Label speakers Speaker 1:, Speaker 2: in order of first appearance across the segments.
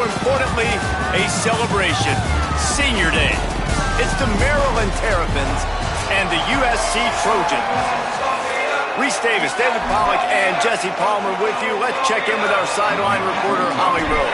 Speaker 1: Importantly, a celebration. Senior Day. It's the Maryland Terrapins and the USC Trojans. Reese Davis, David Pollack, and Jesse Palmer with you. Let's check in with our sideline reporter, Holly Rowe.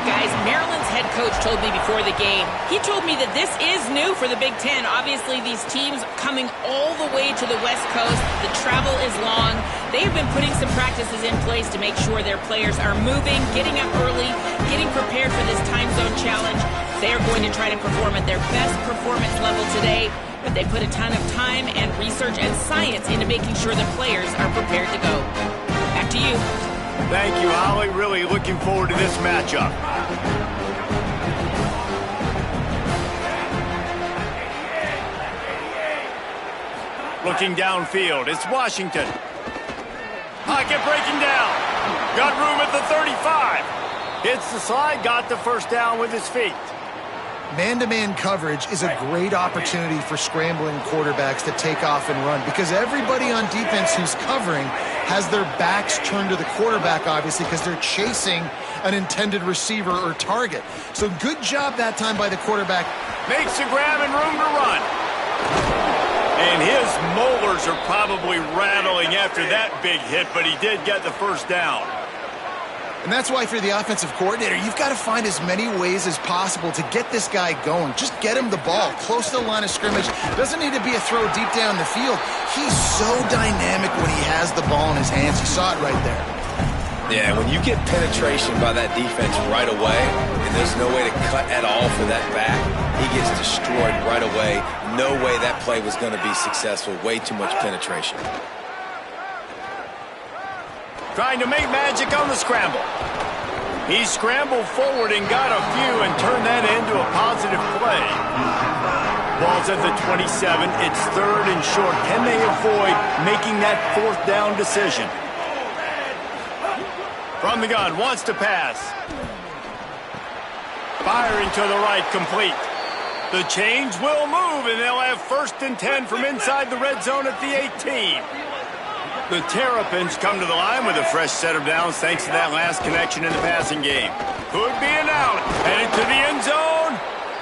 Speaker 2: Guys, Maryland's head coach told me before the game, he told me that this is new for the Big Ten. Obviously, these teams coming all the way to the West Coast. The travel is long. They have been putting some practices in place to make sure their players are moving, getting up early, getting prepared for this time zone challenge. They are going to try to perform at their best performance level today, but they put a ton of time and research and science into making sure the players are prepared to go. Back to you.
Speaker 1: Thank you, Holly. Really looking forward to this matchup. Looking downfield, it's Washington. Pocket breaking down. Got room at the 35. Hits the slide, got the first down with his feet.
Speaker 3: Man-to-man coverage is a great opportunity for scrambling quarterbacks to take off and run because everybody on defense who's covering has their backs turned to the quarterback, obviously, because they're chasing an intended receiver or target. So good job that time by the quarterback.
Speaker 1: Makes the grab and room to run. And his molars are probably rattling after that big hit, but he did get the first down.
Speaker 3: And that's why for the offensive coordinator, you've got to find as many ways as possible to get this guy going. Just get him the ball close to the line of scrimmage. Doesn't need to be a throw deep down the field. He's so dynamic when he has the ball in his hands. You saw it right there.
Speaker 4: Yeah, when you get penetration by that defense right away, and there's no way to cut at all for that back, he gets destroyed right away. No way that play was going to be successful. Way too much penetration.
Speaker 1: Trying to make magic on the scramble. He scrambled forward and got a few and turned that into a positive play. Ball's at the 27. It's third and short. Can they avoid making that fourth down decision? From the gun, wants to pass. Firing to the right, complete. The chains will move, and they'll have first and 10 from inside the red zone at the 18. The Terrapins come to the line with a fresh set of downs thanks to that last connection in the passing game. Could be an out. Headed to the end zone.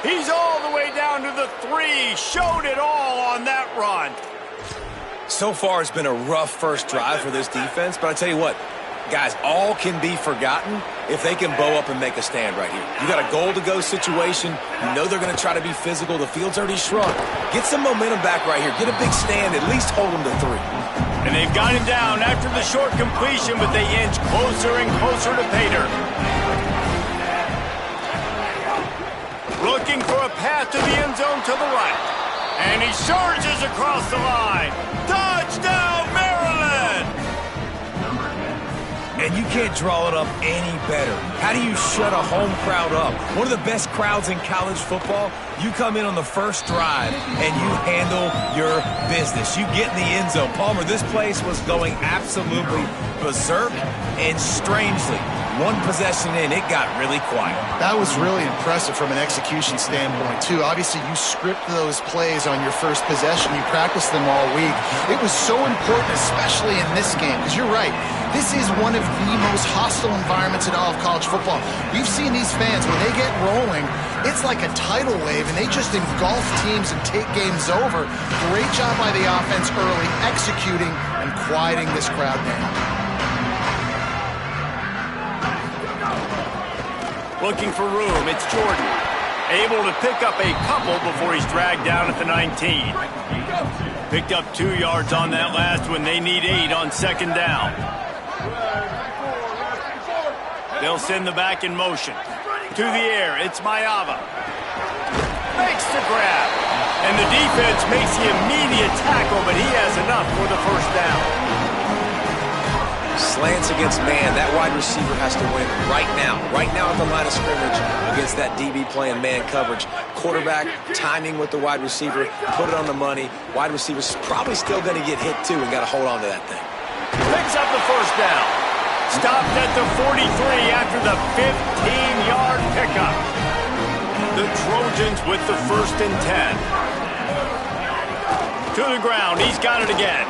Speaker 1: He's all the way down to the 3. Showed it all on that run.
Speaker 4: So far, it's been a rough first drive for this defense, but I tell you what, guys, all can be forgotten if they can bow up and make a stand right here. You got a goal-to-go situation. You know they're going to try to be physical. The field's already shrunk. Get some momentum back right here. Get a big stand. At least hold them to 3.
Speaker 1: And they've got him down after the short completion, but they inch closer and closer to Pater. Looking for a path to the end zone to the right. And he surges across the line. Touchdown, Maryland!
Speaker 4: And you can't draw it up any better. How do you shut a home crowd up? One of the best crowds in college football. You come in on the first drive and you handle your business. You get in the end zone. Palmer, this place was going absolutely berserk, and strangely, one possession in, it got really quiet.
Speaker 3: That was really impressive from an execution standpoint, too. Obviously, you script those plays on your first possession. You practice them all week. It was so important, especially in this game, because you're right. This is one of the most hostile environments in all of college football. We've seen these fans, when they get rolling, it's like a tidal wave, and they just engulf teams and take games over. Great job by the offense early, executing and quieting this crowd down.
Speaker 1: Looking for room, it's Jordan. Able to pick up a couple before he's dragged down at the 19. Picked up 2 yards on that last one. They need 8 on second down. They'll send the back in motion. To the air, it's Mayava. Makes the grab. And the defense makes the immediate tackle, but he has enough for the first down.
Speaker 4: Slants against man. That wide receiver has to win right now. Right now at the line of scrimmage against that DB playing man coverage. Quarterback timing with the wide receiver. Put it on the money. Wide receiver's probably still going to get hit too and got to hold on to that thing.
Speaker 1: Picks up the first down. Stopped at the 43 after the 15-yard pickup. The Trojans with the first and 10. To the ground. He's got it again.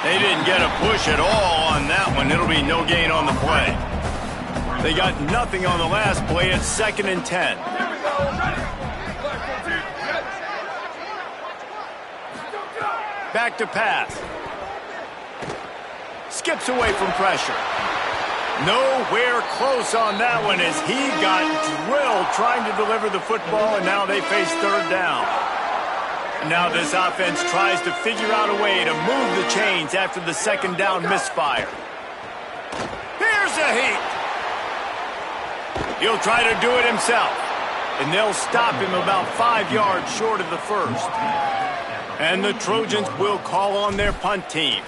Speaker 1: They didn't get a push at all on that one. It'll be no gain on the play. They got nothing on the last play. It's 2nd and 10. Back to pass. Skips away from pressure. Nowhere close on that one as he got drilled trying to deliver the football, and now they face 3rd down. Now this offense tries to figure out a way to move the chains after the 2nd down misfire. Here's a heat. He'll try to do it himself, and they'll stop him about 5 yards short of the first. And the Trojans will call on their punt team.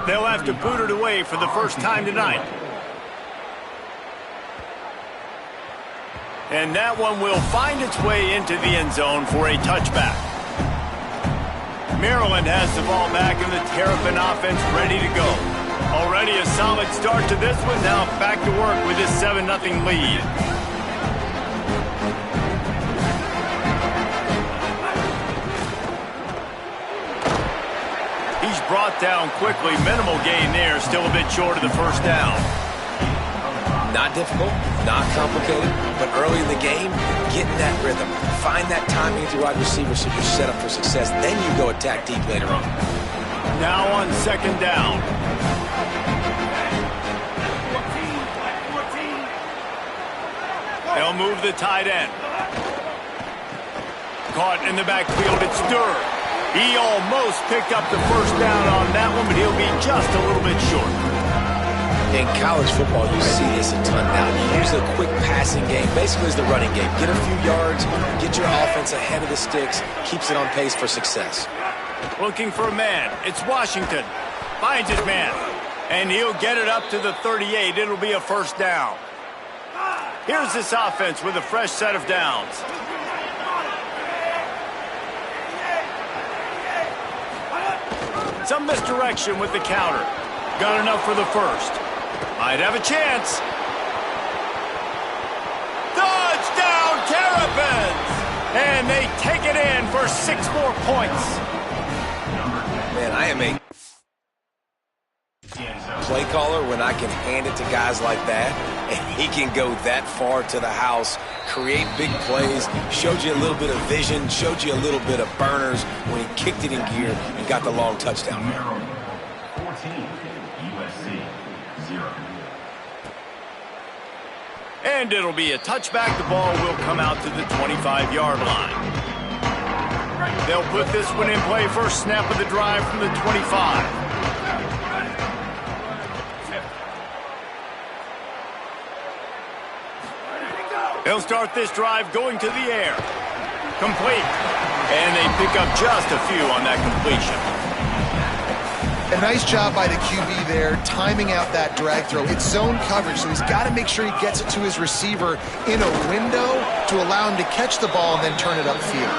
Speaker 1: They'll have to boot it away for the first time tonight. And that one will find its way into the end zone for a touchback. Maryland has the ball back and the Terrapin offense ready to go. Already a solid start to this one. Now back to work with this 7-0 lead. He's brought down quickly. Minimal gain there. Still a bit short of the first down.
Speaker 4: Not difficult, not complicated, but early in the game, get in that rhythm. Find that timing with your wide receiver so you're set up for success. Then you go attack deep later on.
Speaker 1: Now on 2nd down. They'll move the tight end. Caught in the backfield, it's Durr. He almost picked up the first down on that one, but he'll be just a little bit short.
Speaker 4: In college football, you see this a ton now. You use a quick passing game, basically as the running game. Get a few yards, get your offense ahead of the sticks, keeps it on pace for success.
Speaker 1: Looking for a man. It's Washington. Finds his man. And he'll get it up to the 38. It'll be a first down. Here's this offense with a fresh set of downs. Some misdirection with the counter. Got enough for the first. Might have a chance. Touchdown, Terrapins! And they take it in for 6 more points.
Speaker 4: Man, I am a play caller when I can hand it to guys like that, and he can go that far to the house, create big plays, showed you a little bit of vision, showed you a little bit of burners when he kicked it in gear and got the long touchdown.
Speaker 5: 14, USC 0.
Speaker 1: And it'll be a touchback. The ball will come out to the 25-yard line. They'll put this one in play. First snap of the drive from the 25. They'll start this drive going to the air. Complete. And they pick up just a few on that completion.
Speaker 3: A nice job by the QB there, timing out that drag throw. It's zone coverage, so he's got to make sure he gets it to his receiver in a window to allow him to catch the ball and then turn it upfield.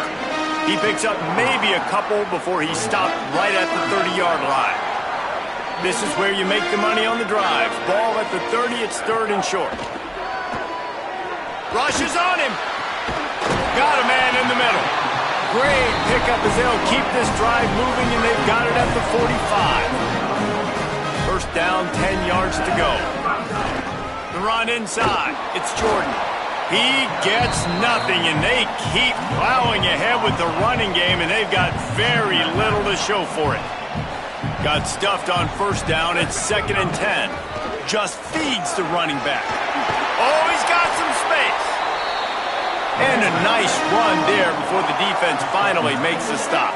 Speaker 1: He picks up maybe a couple before he stopped right at the 30-yard line. This is where you make the money on the drive. Ball at the 30, it's 3rd and short. Rushes on him. Got a man in the middle. Great pickup as they'll keep this drive moving, and they've got it at the 45. First down, 10 yards to go. The run inside. It's Jordan. He gets nothing, and they keep plowing ahead with the running game, and they've got very little to show for it. Got stuffed on first down. It's 2nd and 10. Just feeds the running back. Oh, he's got some space. And a nice run there before the defense finally makes the stop.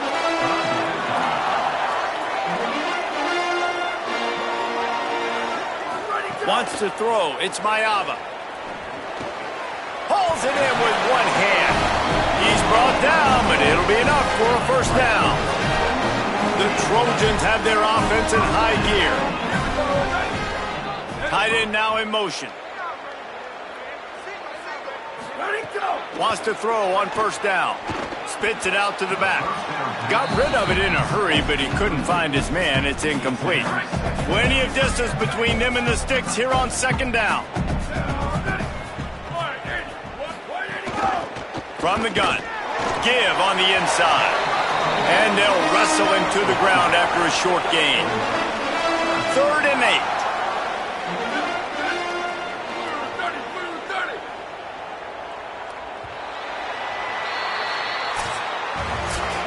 Speaker 1: Wants to throw. It's Mayava. Hauls it in with one hand. He's brought down, but it'll be enough for a first down. The Trojans have their offense in high gear. Tight end now in motion. Wants to throw on first down. Spits it out to the back. Got rid of it in a hurry, but he couldn't find his man. It's incomplete. Plenty of distance between them and the sticks here on 2nd down. From the gun. Give on the inside. And they'll wrestle him to the ground after a short gain. 3rd and 8.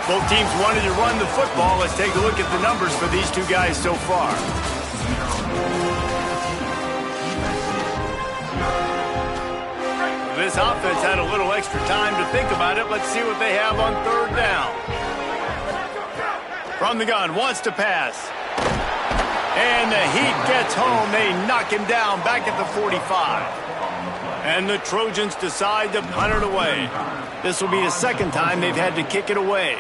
Speaker 1: Both teams wanted to run the football. Let's take a look at the numbers for these two guys so far. This offense had a little extra time to think about it. Let's see what they have on third down. From the gun, wants to pass. And the Heat gets home. They knock him down back at the 45. And the Trojans decide to punt it away. This will be the second time they've had to kick it away.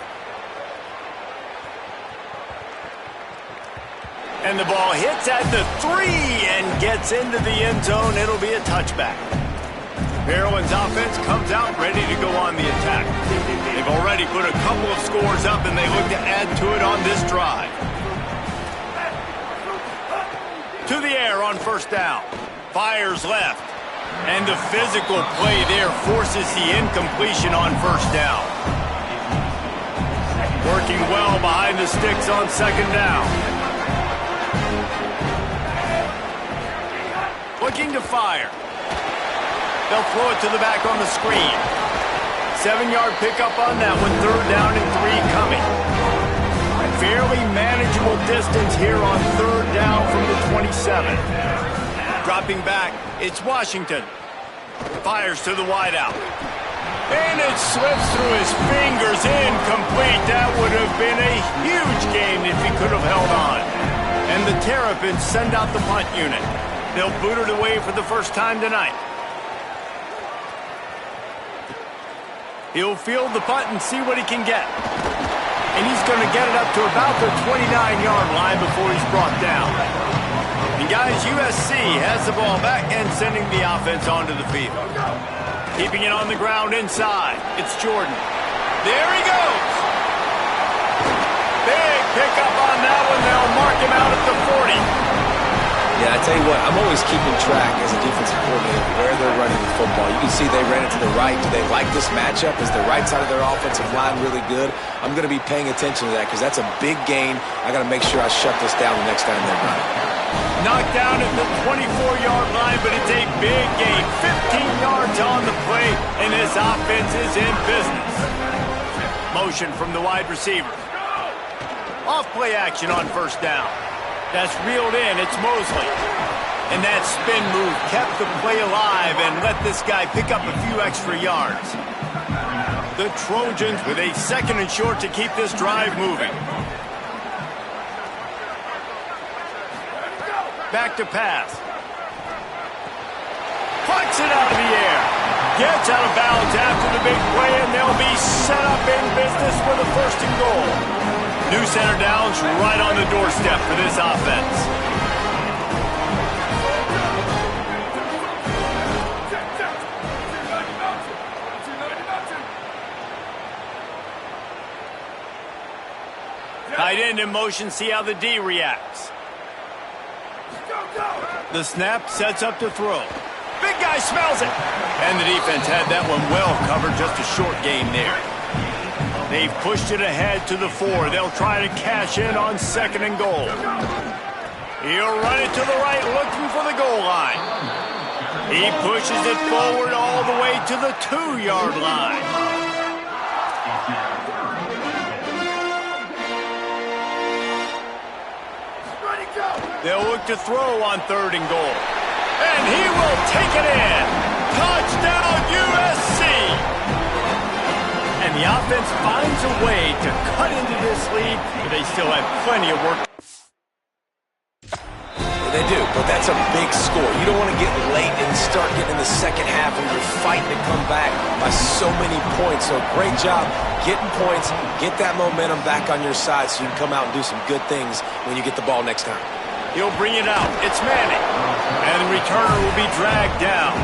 Speaker 1: And the ball hits at the 3 and gets into the end zone. It'll be a touchback. Maryland's offense comes out ready to go on the attack. They've already put a couple of scores up, and they look to add to it on this drive. To the air on first down. Fires left. And the physical play there forces the incompletion on first down. Working well behind the sticks on second down. Looking to fire. They'll throw it to the back on the screen. 7-yard pickup on that one. Third down and 3 coming. Fairly manageable distance here on third down from the 27. Dropping back, it's Washington. Fires to the wideout. And it slips through his fingers. Incomplete. That would have been a huge gain if he could have held on. And the Terrapins send out the punt unit. They'll boot it away for the first time tonight. He'll field the punt and see what he can get. And he's going to get it up to about the 29-yard line before he's brought down. And guys, USC has the ball back and sending the offense onto the field. Keeping it on the ground inside. It's Jordan. There he goes. Big pickup on that one. They'll mark him out at the 40.
Speaker 4: Yeah, I tell you what, I'm always keeping track as a defensive coordinator where they're running the football. You can see they ran it to the right. Do they like this matchup? Is the right side of their offensive line really good? I'm going to be paying attention to that because that's a big gain. I got to make sure I shut this down the next time they run.
Speaker 1: Knocked down at the 24-yard line, but it's a big gain. 15 yards on the play, and this offense is in business. Motion from the wide receiver. Off play action on first down. That's reeled in. It's Mosley. And that spin move kept the play alive and let this guy pick up a few extra yards. The Trojans with a second and short to keep this drive moving. Back to pass. Pucks it out of the air. Gets out of bounds after the big play, and they'll be set up in business with a first and goal. New center downs right on the doorstep for this offense. Tight end in motion, see how the D reacts. The snap sets up to throw. Big guy smells it. And the defense had that one well covered, just a short gain there. They've pushed it ahead to the 4. They'll try to cash in on second and goal. He'll run it to the right, looking for the goal line. He pushes it forward all the way to the 2-yard line. They'll look to throw on third and goal. And he will take it in. Touchdown, USC! And the offense finds a way to cut into this lead, but they still have plenty of work.
Speaker 4: They do, but that's a big score. You don't want to get late and start getting in the second half when you're fighting to come back by so many points. So great job getting points, get that momentum back on your side so you can come out and do some good things when you get the ball next time.
Speaker 1: He'll bring it out. It's Manning. And the returner will be dragged down.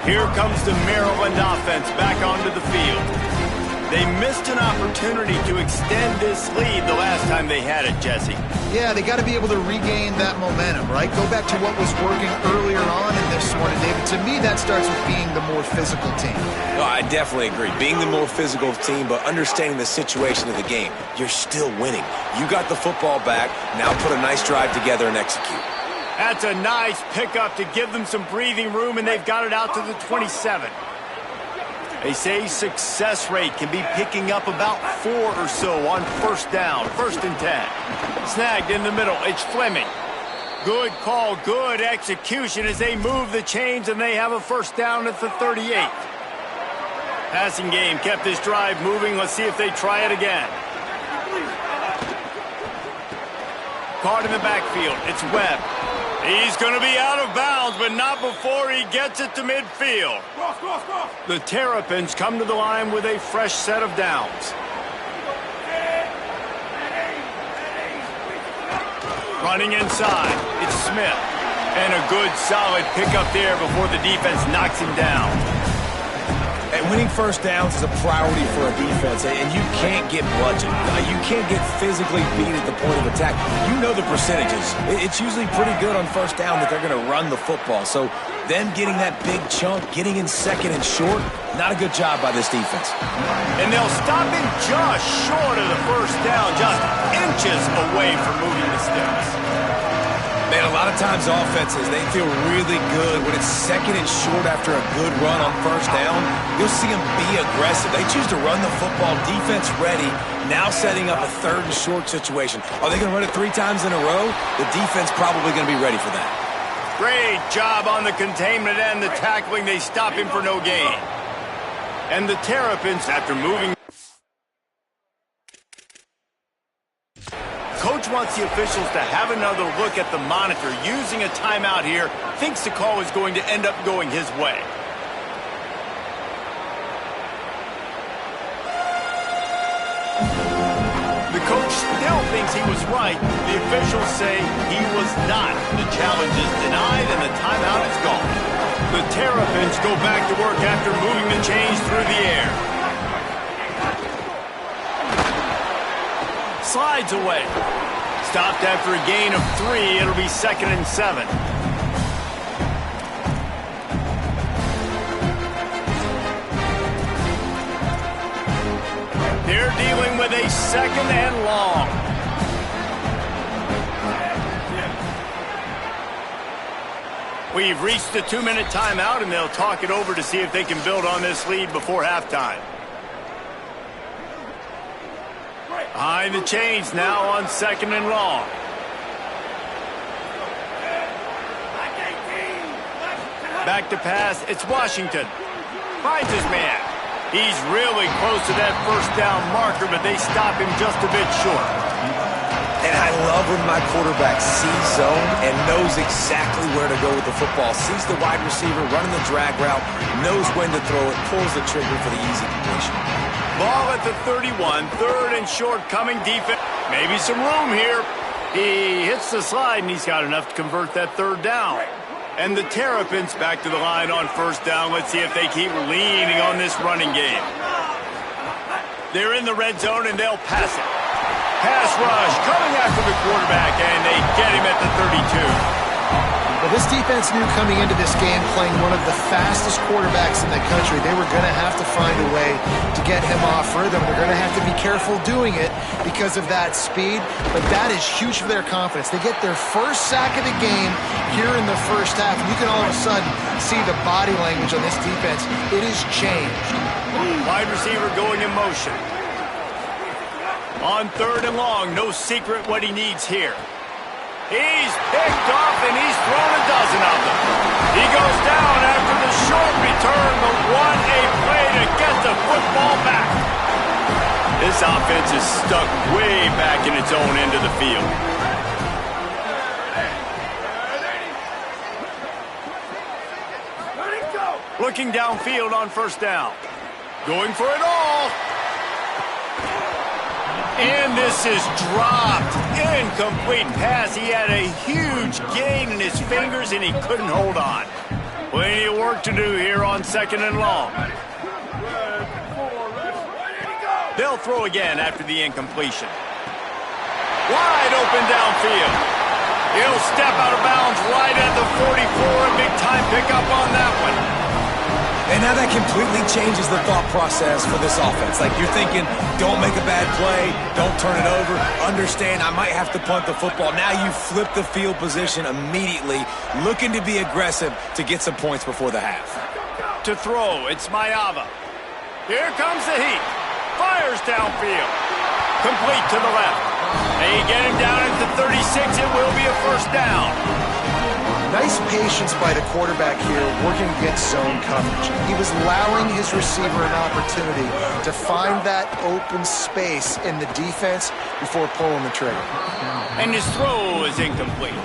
Speaker 1: Here comes the Maryland offense back onto the field. They missed an opportunity to extend this lead the last time they had it, Jesse.
Speaker 3: Yeah, they got to be able to regain that momentum, right? Go back to what was working earlier on in this one. And David, to me, that starts with being the more physical team.
Speaker 4: No, I definitely agree. Being the more physical team, but understanding the situation of the game. You're still winning. You got the football back. Now put a nice drive together and execute.
Speaker 1: That's a nice pickup to give them some breathing room, and they've got it out to the 27. They say success rate can be picking up about 4 or so on first down, 1st and 10. Snagged in the middle, it's Fleming. Good call, good execution as they move the chains and they have a first down at the 38. Passing game kept this drive moving. Let's see if they try it again. Caught in the backfield, it's Webb. He's going to be out of bounds, but not before he gets it to midfield. The Terrapins come to the line with a fresh set of downs. Running inside, it's Smith. And a good solid pickup there before the defense knocks him down.
Speaker 4: And winning first downs is a priority for a defense, and you can't get bludgeoned. You can't get physically beat at the point of attack. You know the percentages. It's usually pretty good on first down that they're going to run the football. So them getting that big chunk, getting in second and short, not a good job by this defense.
Speaker 1: And they'll stop him just short of the first down, just inches away from moving the sticks.
Speaker 4: Man, a lot of times offenses, they feel really good when it's second and short after a good run on first down. You'll see them be aggressive. They choose to run the football, defense ready, now setting up a 3rd and short situation. Are they going to run it 3 times in a row? The defense probably going to be ready for that.
Speaker 1: Great job on the containment and the tackling. They stop him for no gain. And the Terrapins, after moving... Coach wants the officials to have another look at the monitor. Using a timeout here, thinks the call is going to end up going his way. The coach still thinks he was right. The officials say he was not. The challenge is denied and the timeout is gone. The Terrapins go back to work after moving the chains through the air. Slides away. Stopped after a gain of 3. It'll be 2nd and 7. They're dealing with a 2nd and long. We've reached the 2-minute timeout, and they'll talk it over to see if they can build on this lead before halftime. Behind the chains now on 2nd and long. Back to pass, it's Washington. Finds his man. He's really close to that first down marker, but they stop him just a bit short.
Speaker 4: And I love when my quarterback sees zone and knows exactly where to go with the football. Sees the wide receiver running the drag route, knows when to throw it, pulls the trigger for the easy completion.
Speaker 1: Ball at the 31, 3rd and short coming defense. Maybe some room here. He hits the slide, and he's got enough to convert that 3rd down. And the Terrapins back to the line on first down. Let's see if they keep leaning on this running game. They're in the red zone, and they'll pass it. Pass rush coming after the quarterback, and they get him at the 32.
Speaker 3: Well, this defense knew coming into this game, playing one of the fastest quarterbacks in the country, they were going to have to find a way to get him off rhythm. They're going to have to be careful doing it because of that speed, but that is huge for their confidence. They get their first sack of the game here in the first half, and you can all of a sudden see the body language on this defense. It has changed.
Speaker 1: Wide receiver going in motion. On 3rd and long, no secret what he needs here. He's picked off, and he's thrown a dozen of them. He goes down after the short return, but what a play to get the football back. This offense is stuck way back in its own end of the field. Looking downfield on first down. Going for it all. And this is dropped. Incomplete pass. He had a huge gain in his fingers, and he couldn't hold on. Plenty of work to do here on 2nd and long. They'll throw again after the incompletion. Wide open downfield. He'll step out of bounds right at the 44. A big-time pickup on that one.
Speaker 4: And now that completely changes the thought process for this offense. Like, you're thinking, don't make a bad play, don't turn it over, understand I might have to punt the football. Now you flip the field position immediately, looking to be aggressive to get some points before the half.
Speaker 1: To throw, it's Mayava. Here comes the heat. Fires downfield. Complete to the left. They get him down at the 36. It will be a first down.
Speaker 3: Nice patience by the quarterback here, working against zone coverage. He was allowing his receiver an opportunity to find that open space in the defense before pulling the trigger.
Speaker 1: And his throw is incomplete.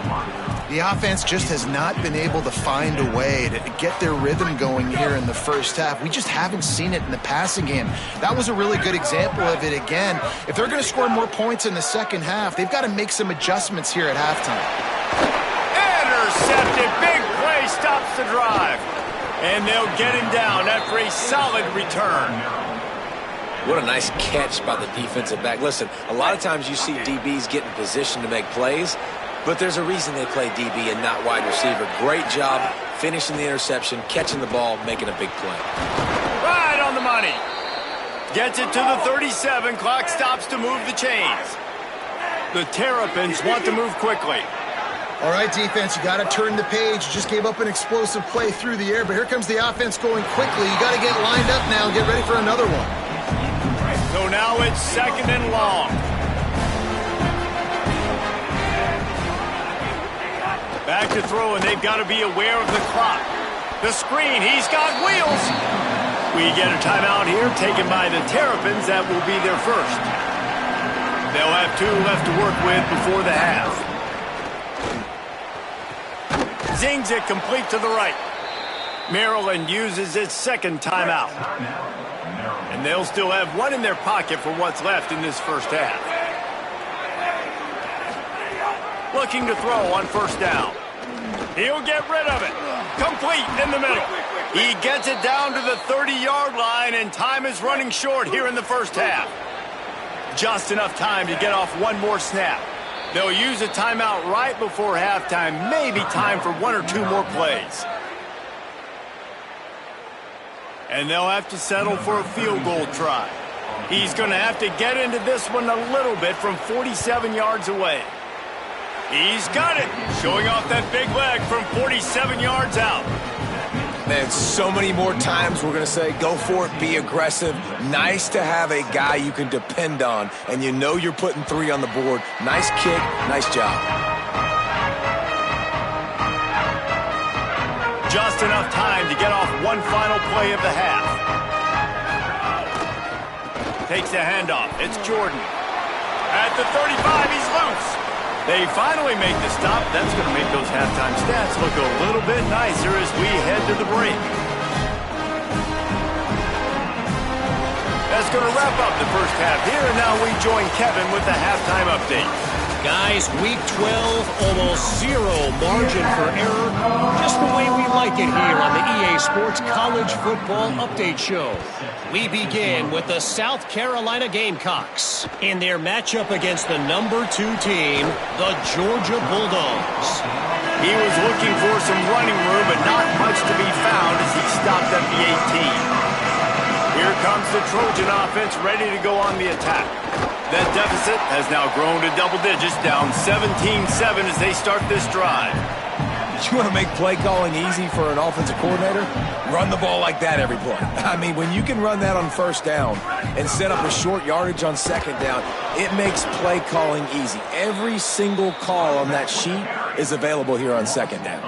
Speaker 3: The offense just has not been able to find a way to get their rhythm going here in the first half. We just haven't seen it in the passing game. That was a really good example of it again. If they're going to score more points in the second half, they've got to make some adjustments here at halftime.
Speaker 1: Intercepted. Big play stops the drive. And they'll get him down after a solid return.
Speaker 4: What a nice catch by the defensive back. Listen, a lot of times you see DBs get in position to make plays, but there's a reason they play DB and not wide receiver. Great job finishing the interception, catching the ball, making a big play.
Speaker 1: Right on the money. Gets it to the 37. Clock stops to move the chains. The Terrapins want to move quickly.
Speaker 3: All right, defense, you got to turn the page. You just gave up an explosive play through the air, but here comes the offense going quickly. You got to get lined up now and get ready for another one.
Speaker 1: So now it's second and long. Back to throw, and they've got to be aware of the clock. The screen, he's got wheels. We get a timeout here taken by the Terrapins. That will be their first. They'll have 2 left to work with before the half. Zings it complete to the right. Maryland uses its second timeout. And they'll still have 1 in their pocket for what's left in this first half. Looking to throw on first down. He'll get rid of it. Complete in the middle. He gets it down to the 30-yard line, and time is running short here in the first half. Just enough time to get off 1 more snap. They'll use a timeout right before halftime. Maybe time for 1 or 2 more plays. And they'll have to settle for a field goal try. He's going to have to get into this one a little bit from 47 yards away. He's got it, showing off that big leg from 47 yards out.
Speaker 4: Man, so many more times we're going to say, go for it, be aggressive. Nice to have a guy you can depend on, and you know you're putting 3 on the board. Nice kick, nice job.
Speaker 1: Just enough time to get off 1 final play of the half. Takes the handoff. It's Jordan. At the 35, he's loose. They finally make the stop. That's going to make those halftime stats look a little bit nicer as we head to the break. That's going to wrap up the first half here, and now we join Kevin with the halftime update.
Speaker 6: Guys, week 12, almost 0 margin for error. Just the way we like it here on the EA Sports College Football Update Show. We begin with the South Carolina Gamecocks in their matchup against the number 2 team, the Georgia Bulldogs.
Speaker 1: He was looking for some running room, but not much to be found as he stopped at the 18. Here comes the Trojan offense ready to go on the attack. That deficit has now grown to double digits, down 17-7 as they start this drive.
Speaker 4: You want to make play calling easy for an offensive coordinator? Run the ball like that every play. I mean, when you can run that on first down and set up a short yardage on second down, it makes play calling easy. Every single call on that sheet is available here on second down.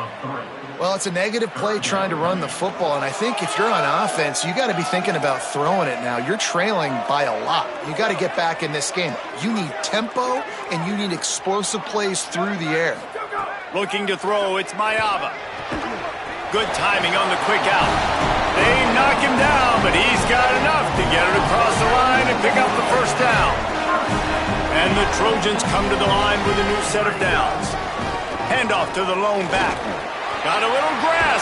Speaker 3: Well, it's a negative play trying to run the football, and I think if you're on offense, you got to be thinking about throwing it now. You're trailing by a lot. You got to get back in this game. You need tempo, and you need explosive plays through the air.
Speaker 1: Looking to throw, it's Mayava. Good timing on the quick out. They knock him down, but he's got enough to get it across the line and pick up the first down. And the Trojans come to the line with a new set of downs. Handoff to the lone back. Got a little grass.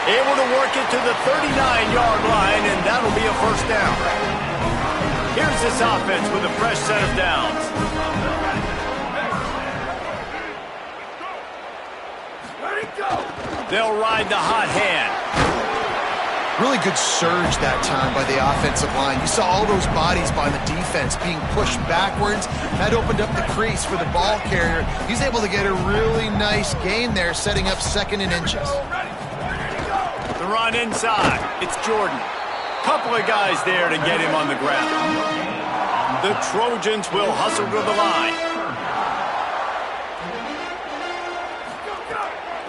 Speaker 1: Able to work it to the 39-yard line, and that'll be a first down. Here's this offense with a fresh set of downs. They'll ride the hot hand.
Speaker 3: Really good surge that time by the offensive line. You saw all those bodies by the defense being pushed backwards. That opened up the crease for the ball carrier. He's able to get a really nice gain there, setting up second and inches.
Speaker 1: The run inside. It's Jordan. Couple of guys there to get him on the ground. The Trojans will hustle to the line.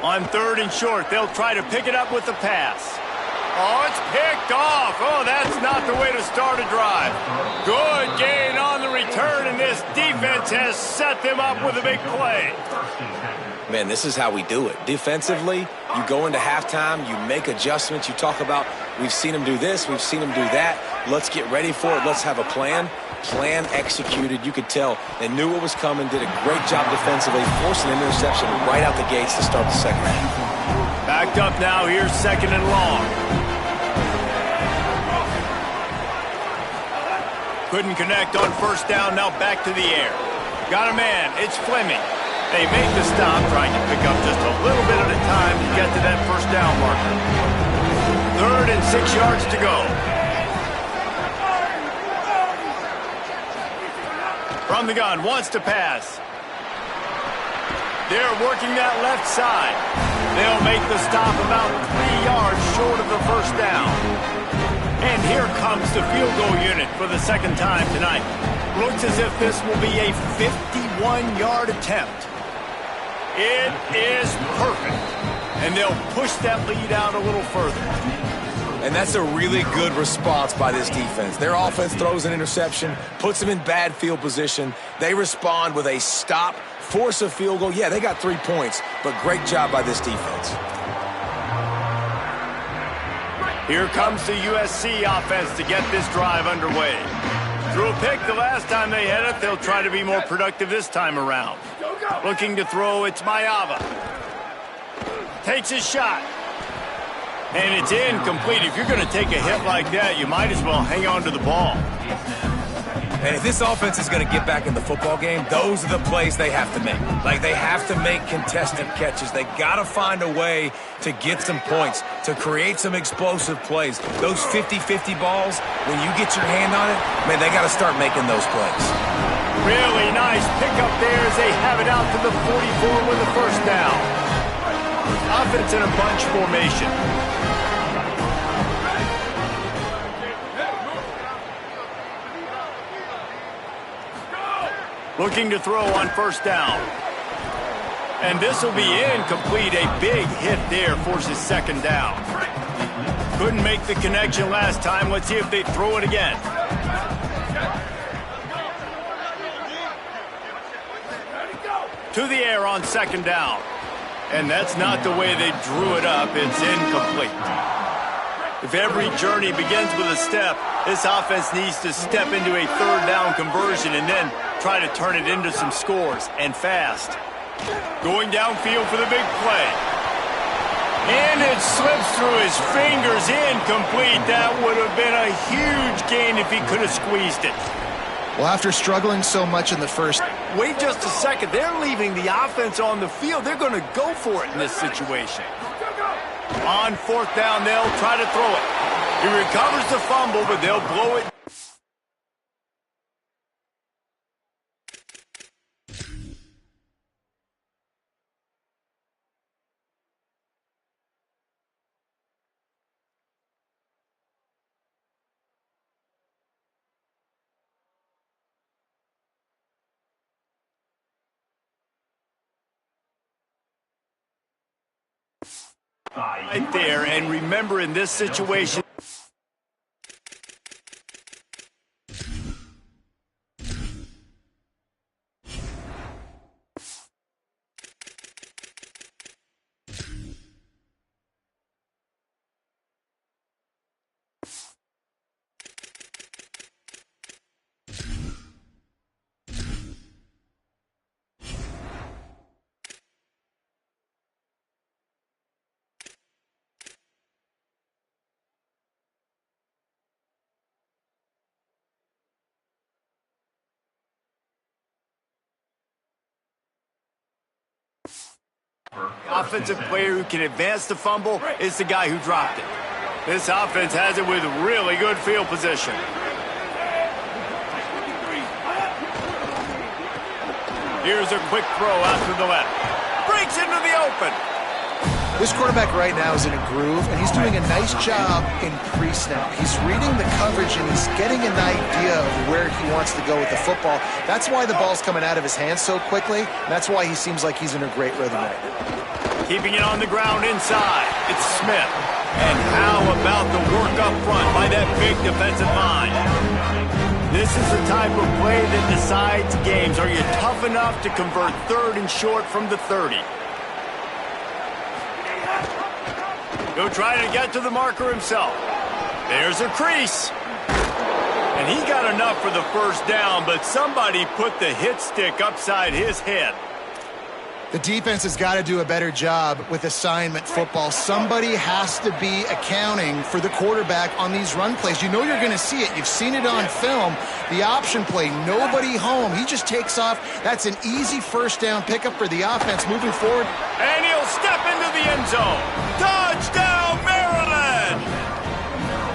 Speaker 1: On 3rd and short, they'll try to pick it up with the pass. Oh, it's picked off. Oh, that's not the way to start a drive. Good gain on the return, and this defense has set them up with a big play.
Speaker 4: Man, this is how we do it. Defensively, you go into halftime, you make adjustments. You talk about, we've seen them do this, we've seen them do that. Let's get ready for it. Let's have a plan. Plan executed. You could tell they knew what was coming, did a great job defensively, forced an interception right out the gates to start the second half.
Speaker 1: Backed up now, here's 2nd and long. Couldn't connect on 1st down, now back to the air. Got a man, it's Fleming. They make the stop, trying to pick up just a little bit at a time to get to that 1st down marker. 3rd and 6 yards to go. From the gun, wants to pass. They're working that left side. They'll make the stop about 3 yards short of the 1st down. And here comes the field goal unit for the 2nd time tonight. Looks as if this will be a 51-yard attempt. It is perfect. And they'll push that lead out a little further.
Speaker 4: And that's a really good response by this defense. Their offense throws an interception, puts them in bad field position. They respond with a stop, force a field goal. Yeah, they got 3 points, but great job by this defense.
Speaker 1: Here comes the USC offense to get this drive underway. Threw a pick the last time they had it. They'll try to be more productive this time around. Looking to throw, it's Mayava. Takes his shot. And it's incomplete. If you're going to take a hit like that, you might as well hang on to the ball.
Speaker 4: And if this offense is going to get back in the football game, those are the plays they have to make. Like, they have to make contested catches. They got to find a way to get some points, to create some explosive plays. Those 50-50 balls, when you get your hand on it, man, they got to start making those plays.
Speaker 1: Really nice pickup there as they have it out to the 44 with the 1st down. Offense in a bunch formation. Looking to throw on 1st down. And this will be incomplete. A big hit there forces 2nd down. Couldn't make the connection last time. Let's see if they throw it again. To the air on 2nd down. And that's not the way they drew it up. It's incomplete. If every journey begins with a step, this offense needs to step into a 3rd down conversion and then try to turn it into some scores, and fast. Going downfield for the big play. And it slips through his fingers, incomplete. That would have been a huge gain if he could have squeezed it.
Speaker 3: Well, after struggling so much in the first...
Speaker 1: Wait just a second. They're leaving the offense on the field. They're going to go for it in this situation. On 4th down, they'll try to throw it. He recovers the fumble, but they'll blow it. Right there, and remember in this situation, offensive player who can advance the fumble is the guy who dropped it. This offense has it with really good field position. Here's a quick throw out to the left. Breaks into the open.
Speaker 3: This quarterback right now is in a groove, and he's doing a nice job in pre-snap. He's reading the coverage, and he's getting an idea of where he wants to go with the football. That's why the ball's coming out of his hands so quickly. That's why he seems like he's in a great rhythm right now.
Speaker 1: Keeping it on the ground inside. It's Smith. And how about the work up front by that big defensive line? This is the type of play that decides games. Are you tough enough to convert 3rd and short from the 30? He'll try to get to the marker himself. There's a crease. And he got enough for the first down, but somebody put the hit stick upside his head.
Speaker 3: The defense has got to do a better job with assignment football. Somebody has to be accounting for the quarterback on these run plays. You know you're going to see it. You've seen it on film. The option play, nobody home. He just takes off. That's an easy first down pickup for the offense moving forward.
Speaker 1: And he'll step into the end zone. Touchdown, Maryland!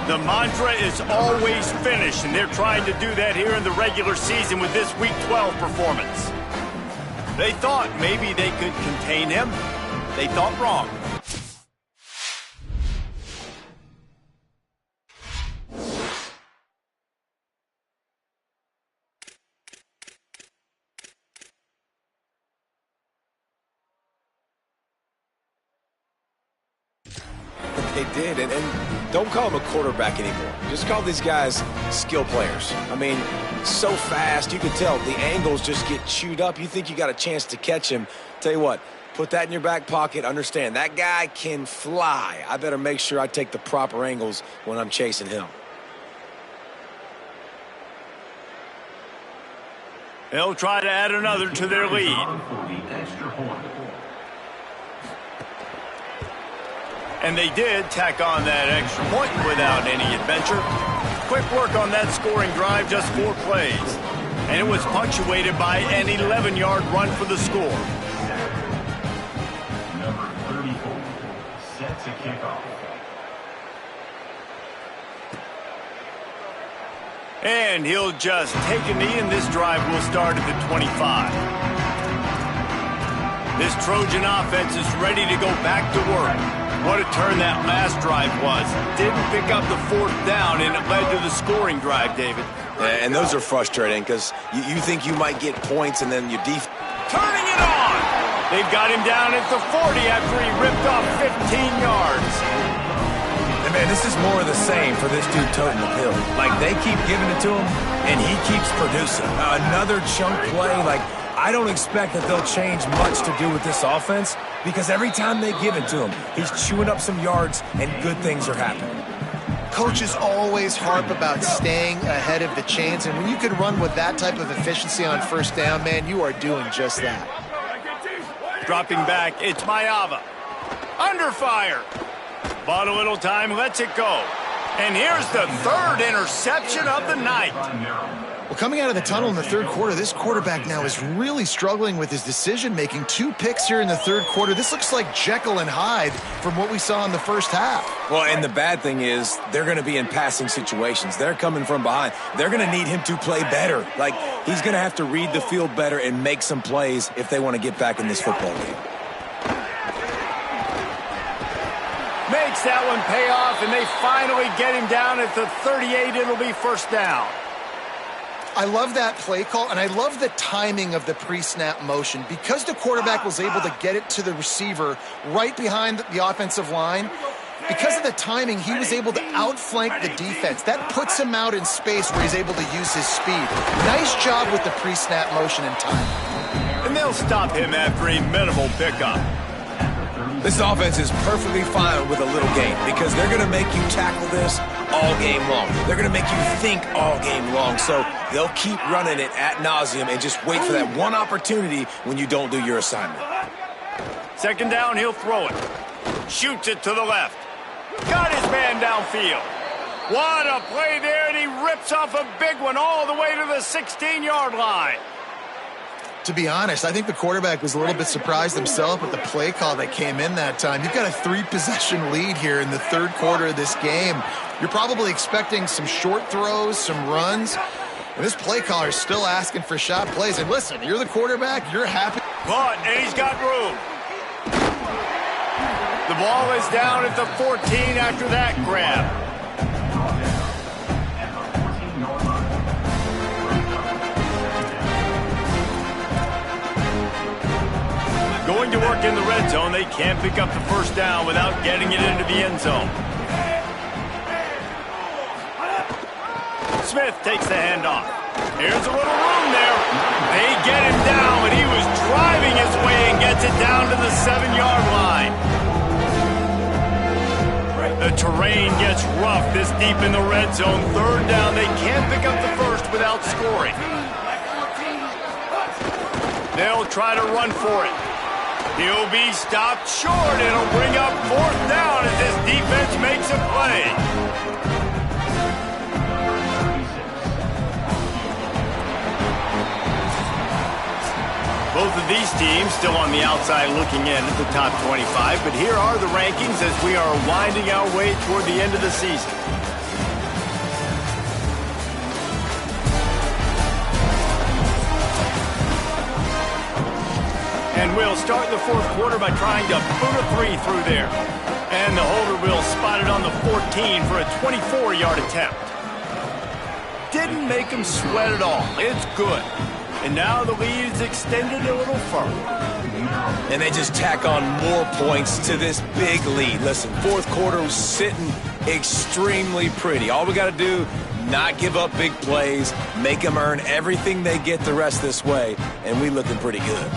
Speaker 1: The mantra is always finish, and they're trying to do that here in the regular season with this Week 12 performance. They thought maybe they could contain him. They thought wrong.
Speaker 4: They did, and don't call him a quarterback anymore. Just call these guys skill players. I mean, so fast, you can tell the angles just get chewed up. You think you got a chance to catch him. Tell you what, put that in your back pocket. Understand, that guy can fly. I better make sure I take the proper angles when I'm chasing him.
Speaker 1: They'll try to add another to their lead. And they did tack on that extra point without any adventure. Quick work on that scoring drive, just 4 plays. And it was punctuated by an 11-yard run for the score.
Speaker 5: Number 34, set to kick off.
Speaker 1: And he'll just take a knee, and this drive will start at the 25. This Trojan offense is ready to go back to work. What a turn that last drive was. Didn't pick up the 4th down, and it led to the scoring drive, David.
Speaker 4: And those are frustrating because you think you might get points, and then your defense.
Speaker 1: Turning it on! They've got him down at the 40 after he ripped off 15 yards.
Speaker 4: And man, this is more of the same for this dude toting the pill. Like, they keep giving it to him, and he keeps producing. Another chunk play, like, I don't expect that they'll change much to do with this offense because every time they give it to him, he's chewing up some yards and good things are happening.
Speaker 3: Coaches always harp about staying ahead of the chains, and when you can run with that type of efficiency on first down, man, you are doing just that.
Speaker 1: Dropping back, it's Mayava. Under fire. Bought a little time, lets it go. And here's the 3rd interception of the night.
Speaker 3: Well, coming out of the tunnel in the 3rd quarter, this quarterback now is really struggling with his decision-making. 2 picks here in the 3rd quarter. This looks like Jekyll and Hyde from what we saw in the first half.
Speaker 4: Well, and the bad thing is they're going to be in passing situations. They're coming from behind. They're going to need him to play better. Like, he's going to have to read the field better and make some plays if they want to get back in this football game.
Speaker 1: Makes that one pay off, and they finally get him down at the 38. It'll be first down.
Speaker 3: I love that play call, and I love the timing of the pre-snap motion. Because the quarterback was able to get it to the receiver right behind the offensive line, because of the timing, he was able to outflank the defense. That puts him out in space where he's able to use his speed. Nice job with the pre-snap motion and timing.
Speaker 1: And they'll stop him after a minimal pickup.
Speaker 4: This offense is perfectly fine with a little game because they're going to make you tackle this all game long. They're going to make you think all game long. So they'll keep running it ad nauseum and just wait for that one opportunity when you don't do your assignment.
Speaker 1: 2nd down, he'll throw it. Shoots it to the left. Got his man downfield. What a play there, and he rips off a big one all the way to the 16-yard line.
Speaker 3: To be honest, I think the quarterback was a little bit surprised himself with the play call that came in that time. You've got a 3-possession lead here in the 3rd quarter of this game. You're probably expecting some short throws, some runs. And this play caller is still asking for shot plays. And listen, you're the quarterback, you're happy.
Speaker 1: But, and he's got room. The ball is down at the 14 after that grab. Going to work in the red zone, they can't pick up the first down without getting it into the end zone. Smith takes the handoff. Here's a little room there. They get him down, but he was driving his way and gets it down to the 7-yard line. The terrain gets rough this deep in the red zone. Third down, they can't pick up the first without scoring. They'll try to run for it. He'll be stopped short. It'll bring up fourth down as this defense makes a play. Both of these teams still on the outside looking in at the top 25, but here are the rankings as we are winding our way toward the end of the season. And we'll start the fourth quarter by trying to boot a three through there. And the holder will spot it on the 14 for a 24-yard attempt. Didn't make him sweat at all. It's good. And now the lead is extended a little further.
Speaker 4: And they just tack on more points to this big lead. Listen, fourth quarter was sitting extremely pretty. All we got to do, not give up big plays, make them earn everything they get the rest this way, and we looking pretty good.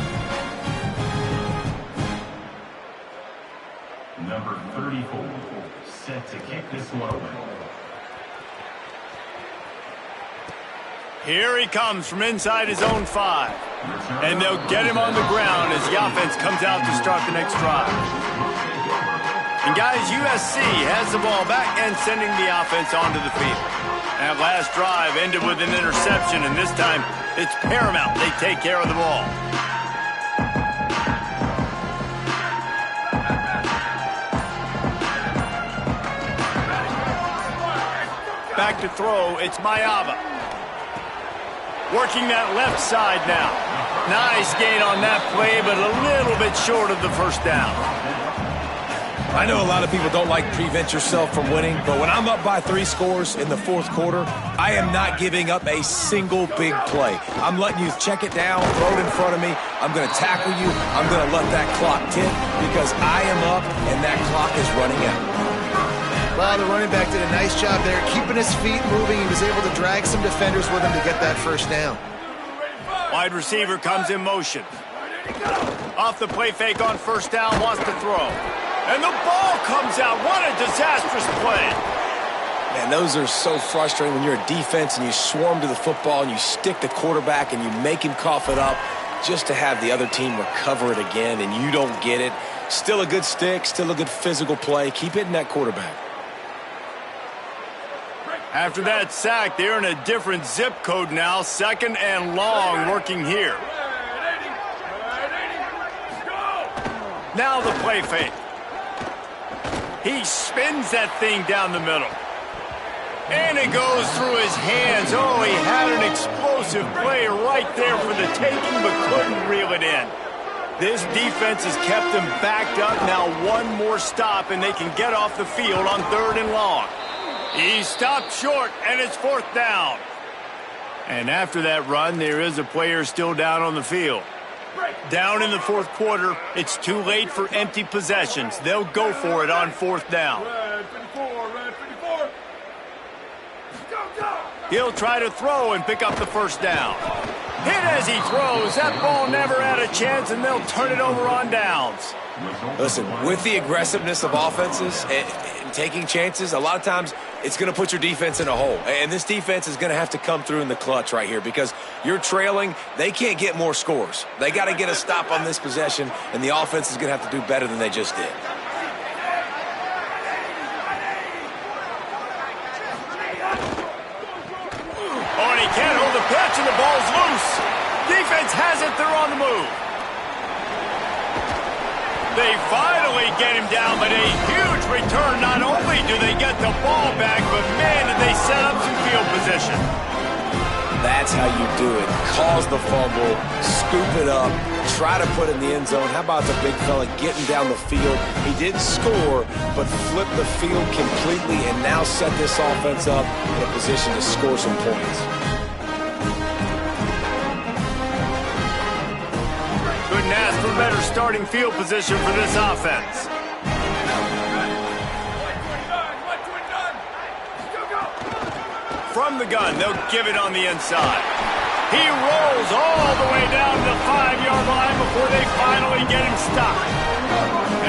Speaker 5: Number 34, set to kick this one away.
Speaker 1: Here he comes from inside his own 5. And they'll get him on the ground as the offense comes out to start the next drive. And guys, USC has the ball back and sending the offense onto the field. That last drive ended with an interception, and this time it's paramount they take care of the ball. Back to throw, it's Mayava. Working that left side now. Nice gain on that play, but a little bit short of the first down.
Speaker 4: I know a lot of people don't like prevent yourself from winning, but when I'm up by 3 scores in the fourth quarter, I am not giving up a single big play. I'm letting you check it down, throw it in front of me. I'm going to tackle you. I'm going to let that clock tick because I am up and that clock is running out.
Speaker 3: Well, the running back did a nice job there, keeping his feet moving. He was able to drag some defenders with him to get that first down.
Speaker 1: Wide receiver comes in motion. Off the play fake on first down, wants to throw. And the ball comes out. What a disastrous play.
Speaker 4: Man, those are so frustrating when you're a defense and you swarm to the football and you stick the quarterback and you make him cough it up just to have the other team recover it again and you don't get it. Still a good stick, still a good physical play. Keep hitting that quarterback.
Speaker 1: After that sack, they're in a different zip code now. Second and long working here. Now the play fake. He spins that thing down the middle. And it goes through his hands. Oh, he had an explosive play right there for the taking, but couldn't reel it in. This defense has kept them backed up. Now one more stop, and they can get off the field on third and long. He stopped short, and it's fourth down. And after that run, there is a player still down on the field. Down in the fourth quarter, it's too late for empty possessions. They'll go for it on fourth down. He'll try to throw and pick up the first down. Hit as he throws. That ball never had a chance, and they'll turn it over on downs.
Speaker 4: Listen, with the aggressiveness of offenses and taking chances, a lot of times it's going to put your defense in a hole. And this defense is going to have to come through in the clutch right here because you're trailing. They can't get more scores. They got to get a stop on this possession, and the offense is going to have to do better than they just did.
Speaker 1: Oh, and he can't hold the pitch, and the ball's loose. Defense has it. They're on the move. They finally get him down, but a huge return. Not only do they get the ball back, but man, did they set up some field position.
Speaker 4: That That's how you do it. Cause the fumble, scoop it up, try to put it in the end zone. How about the big fella getting down the field? He didn't score, but flipped the field completely and now set this offense up in a position to score some points.
Speaker 1: Couldn't ask for better starting field position for this offense. From the gun, they'll give it on the inside. He rolls all the way down to the 5-yard line before they finally get him stopped.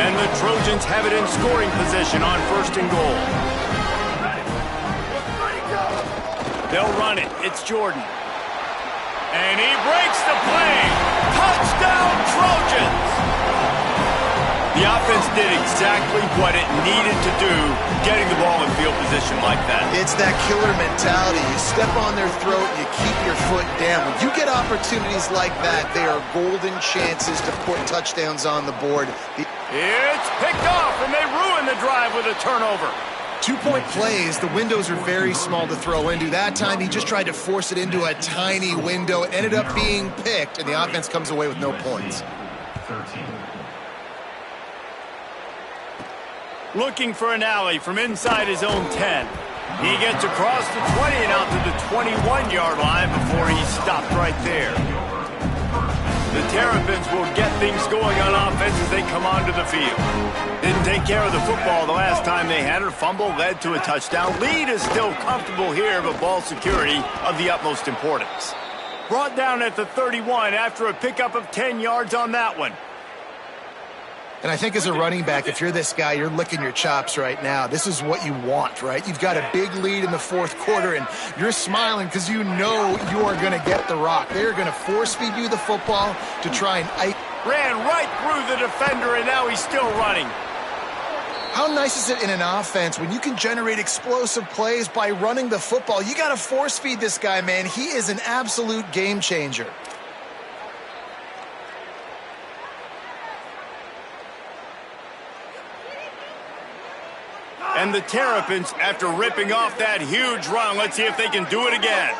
Speaker 1: And the Trojans have it in scoring position on 1st and goal. They'll run it. It's Jordan. And he breaks the play. Touchdown, Trojans! The offense did exactly what it needed to do, getting the ball in field position like that.
Speaker 3: It's that killer mentality. You step on their throat, you keep your foot down. When you get opportunities like that, they are golden chances to put touchdowns on the board.
Speaker 1: It's picked off, and they ruin the drive with a turnover.
Speaker 3: 2-point plays, the windows are very small to throw into. That time, he just tried to force it into a tiny window. It ended up being picked, and the offense comes away with no points.
Speaker 5: 13.
Speaker 1: Looking for an alley from inside his own 10. He gets across the 20 and out to the 21-yard line before he's stopped right there. The Terrapins will get things going on offense as they come onto the field. Didn't take care of the football the last time they had it. Fumble led to a touchdown. Lead is still comfortable here, but ball security of the utmost importance. Brought down at the 31 after a pickup of 10 yards on that one.
Speaker 3: And I think as a running back, if you're this guy, you're licking your chops right now. This is what you want, right? You've got a big lead in the 4th quarter, and you're smiling because you know you are going to get the rock. They're going to force-feed you the football to try and...
Speaker 1: Ran right through the defender, and now he's still running.
Speaker 3: How nice is it in an offense when you can generate explosive plays by running the football? You got to force-feed this guy, man. He is an absolute game changer.
Speaker 1: And the Terrapins, after ripping off that huge run, let's see if they can do it again.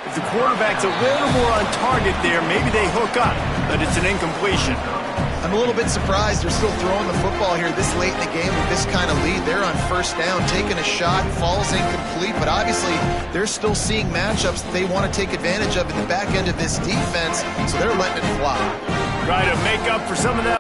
Speaker 1: If the quarterback's a little more on target there, maybe they hook up, but it's an incompletion.
Speaker 3: I'm a little bit surprised they're still throwing the football here this late in the game with this kind of lead. They're on 1st down, taking a shot, falls incomplete, but obviously they're still seeing matchups that they want to take advantage of in the back end of this defense, so they're letting it fly.
Speaker 1: Try to make up for some of that.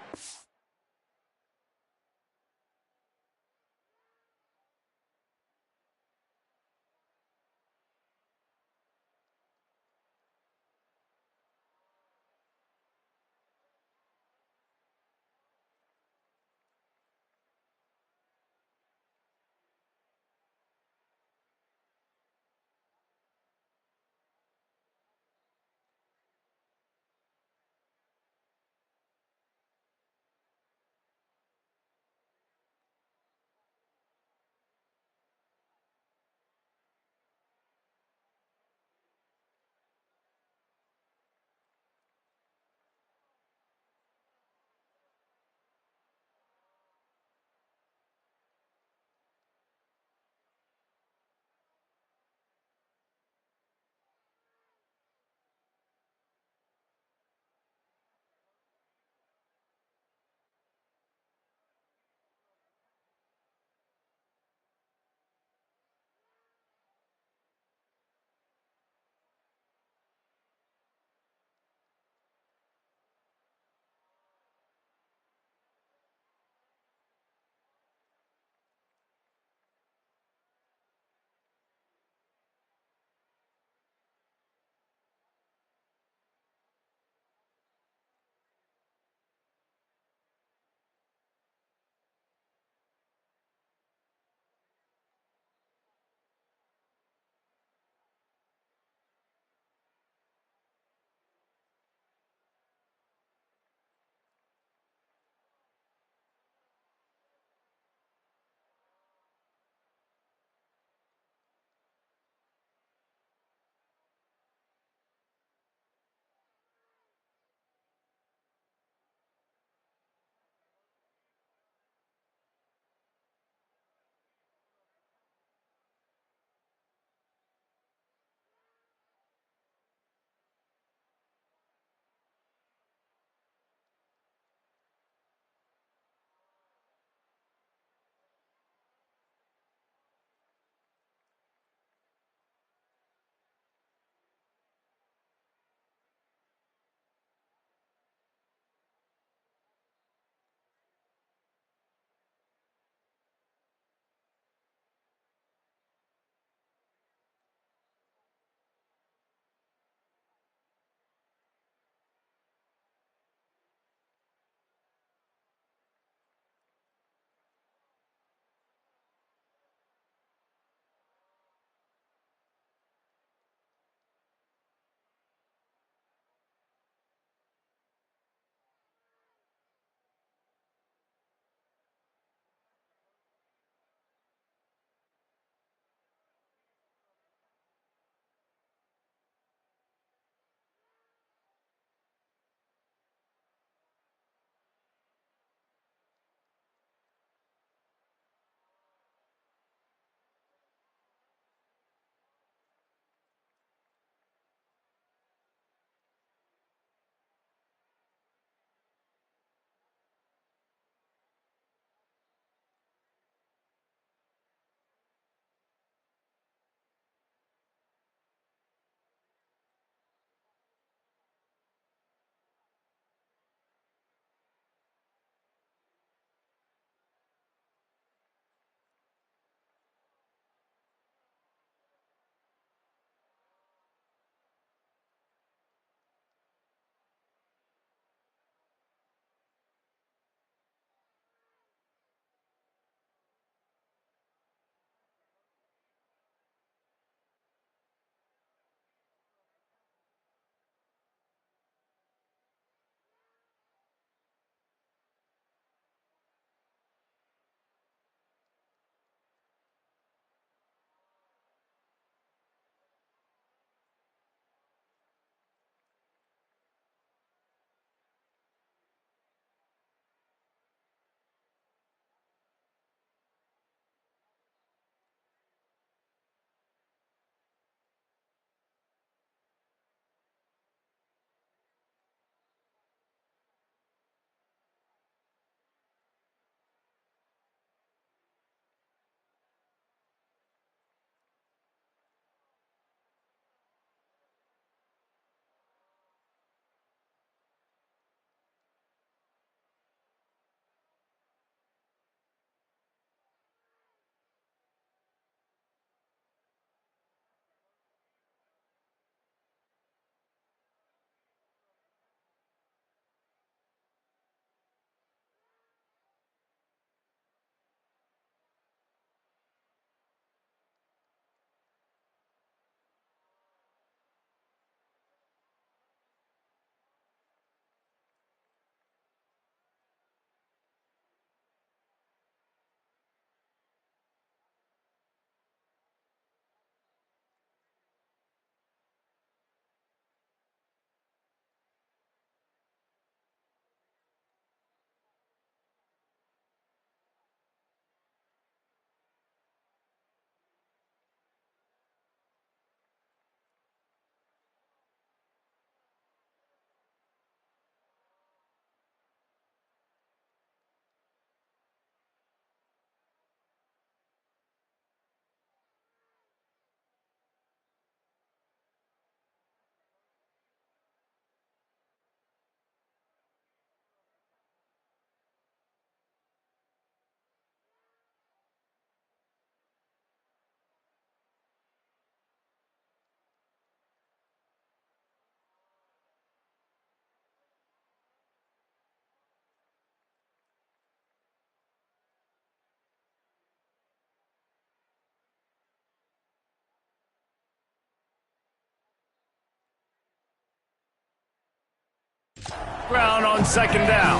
Speaker 1: ground on second down.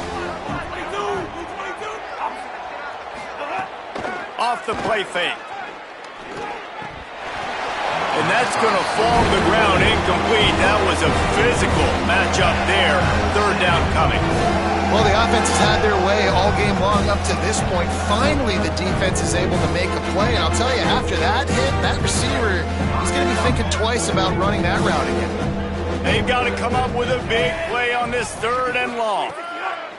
Speaker 1: Off the play fake. And that's going to fall to the ground incomplete. That was a physical matchup there. Third down coming.
Speaker 3: Well, the offense has had their way all game long up to this point. Finally, the defense is able to make a play. And I'll tell you, after that hit, that receiver, he's going to be thinking twice about running that route again.
Speaker 1: They've got to come up with a big play on this third and long.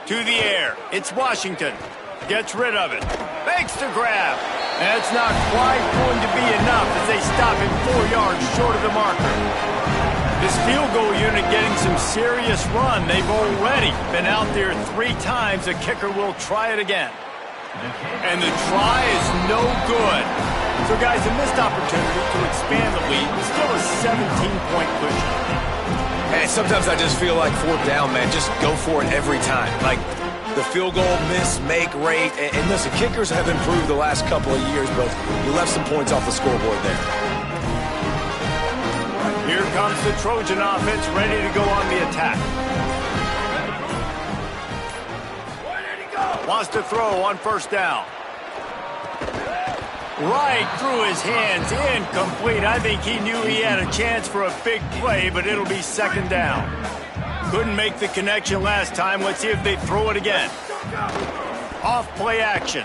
Speaker 1: To the air. It's Washington. Gets rid of it. Makes the grab. That's not quite going to be enough as they stop him 4 yards short of the marker. This field goal unit getting some serious run. They've already been out there 3 times. The kicker will try it again. And the try is no good. So, guys, a missed opportunity to expand the lead. Still a 17-point push.
Speaker 4: Hey, sometimes I just feel like fourth down, man. Just go for it every time. Like the field goal miss-make rate. And listen, kickers have improved the last couple of years, but you left some points off the scoreboard there.
Speaker 1: Here comes the Trojan offense ready to go on the attack. Wants to throw on first down. Right through his hands, incomplete. I think he knew he had a chance for a big play, but it'll be second down. Couldn't make the connection last time. Let's see if they throw it again. Off play action.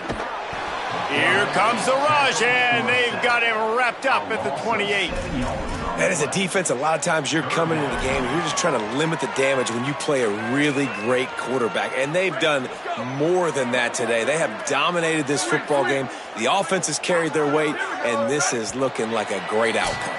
Speaker 1: Here comes the rush, and they've got him wrapped up at the 28.
Speaker 4: And as a defense, a lot of times you're coming into the game and you're just trying to limit the damage when you play a really great quarterback. And they've done more than that today. They have dominated this football game. The offense has carried their weight, and this is looking like a great outcome.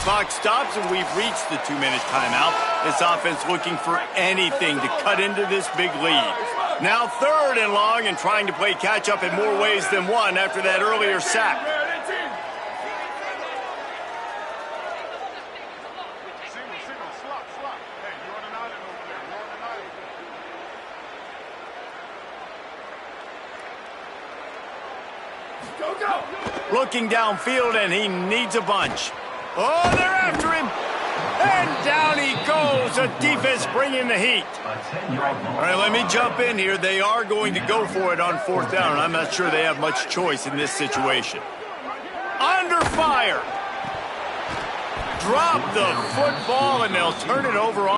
Speaker 1: Clock stops, and we've reached the 2-minute timeout. This offense looking for anything to cut into this big lead. Now third and long and trying to play catch-up in more ways than one after that earlier sack. Looking downfield, and he needs a bunch. Oh, they're after him. And down he goes. The defense bringing the heat. All right, let me jump in here. They are going to go for it on fourth down, and I'm not sure they have much choice in this situation. Under fire. Drop the football, and they'll turn it over on.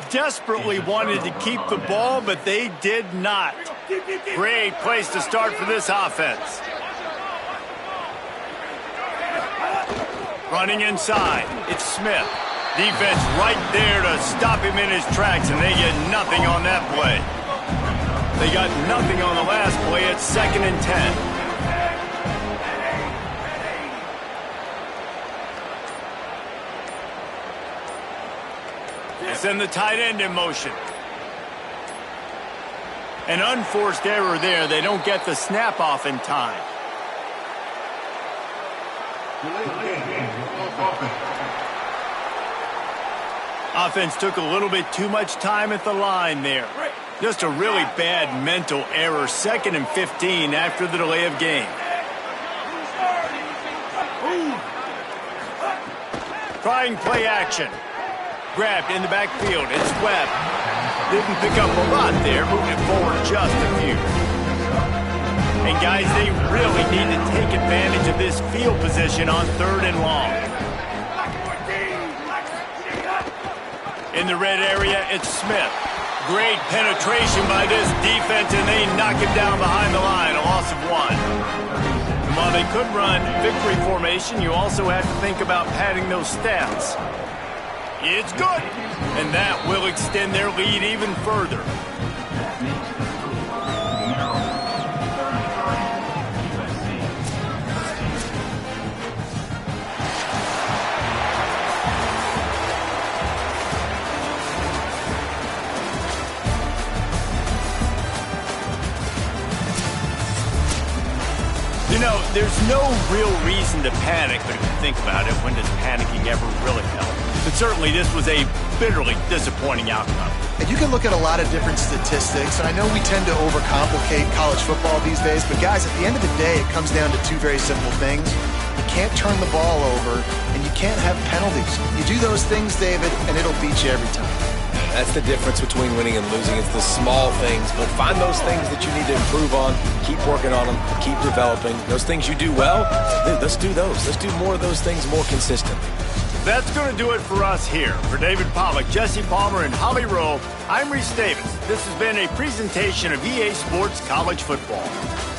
Speaker 1: Desperately wanted to keep the ball, but they did not. Great place to start for this offense. Running inside, it's Smith. Defense right there to stop him in his tracks, and they get nothing on that play. They got nothing on the last play. It's 2nd and 10. Send the tight end in motion. An unforced error there. They don't get the snap off in time. Offense took a little bit too much time at the line there. Just a really bad mental error. 2nd and 15 after the delay of game. Trying play action. Grabbed in the backfield. It's Webb. Didn't pick up a lot there. Moving it forward just a few. And, guys, they really need to take advantage of this field position on 3rd and long. In the red area, it's Smith. Great penetration by this defense, and they knock him down behind the line. A loss of 1. And while they could run victory formation, you also have to think about padding those stats. It's good, and that will extend their lead even further. You know, there's no real reason to panic, but if you think about it, when does panicking ever really help? But certainly this was a bitterly disappointing outcome.
Speaker 3: And you can look at a lot of different statistics, and I know we tend to overcomplicate college football these days, but guys, at the end of the day, it comes down to two very simple things. You can't turn the ball over, and you can't have penalties. You do those things, David, and it'll beat you every time.
Speaker 4: That's the difference between winning and losing. It's the small things, but find those things that you need to improve on, keep working on them, keep developing. Those things you do well, let's do those. Let's do more of those things more consistently.
Speaker 1: That's going to do it for us here. For David Pollack, Jesse Palmer, and Holly Rowe, I'm Reese Davis. This has been a presentation of EA Sports College Football.